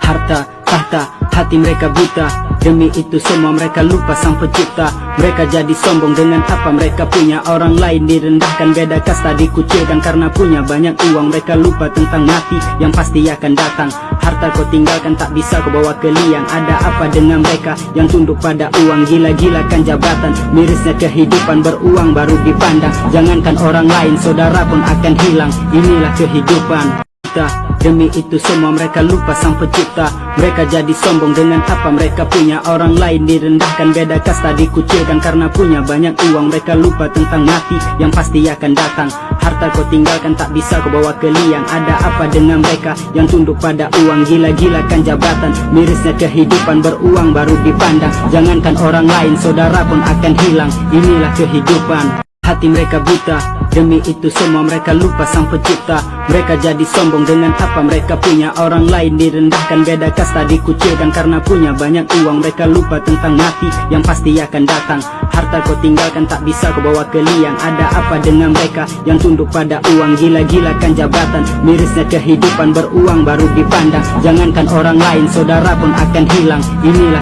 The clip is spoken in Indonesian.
Harta, tahta, hati mereka buta. Demi itu semua mereka lupa sang pencipta. Mereka jadi sombong dengan apa mereka punya. Orang lain direndahkan, beda kasta dikucilkan karena punya banyak uang. Mereka lupa tentang mati yang pasti akan datang. Harta kau tinggalkan tak bisa kau bawa ke liang. Ada apa dengan mereka yang tunduk pada uang? Gila-gilakan jabatan, mirisnya kehidupan. Beruang baru dipandang, jangankan orang lain, saudara pun akan hilang. Inilah kehidupan. Demi itu semua mereka lupa sang pencipta. Mereka jadi sombong dengan apa mereka punya. Orang lain direndahkan, beda kasta dikucilkan karena punya banyak uang. Mereka lupa tentang mati yang pasti akan datang. Harta kau tinggalkan tak bisa kau bawa ke liang. Ada apa dengan mereka yang tunduk pada uang? Gila-gilakan jabatan, mirisnya kehidupan. Beruang baru dipandang, jangankan orang lain, saudara pun akan hilang. Inilah kehidupan. Hati mereka buta, demi itu semua mereka lupa sang pencipta. Mereka jadi sombong dengan apa mereka punya. Orang lain direndahkan, beda kasta dikucilkan karena punya banyak uang. Mereka lupa tentang mati yang pasti akan datang. Harta kau tinggalkan tak bisa kau bawa ke liang. Ada apa dengan mereka yang tunduk pada uang? Gila-gilakan jabatan, mirisnya kehidupan. Beruang baru dipandang, jangankan orang lain, saudara pun akan hilang. Inilah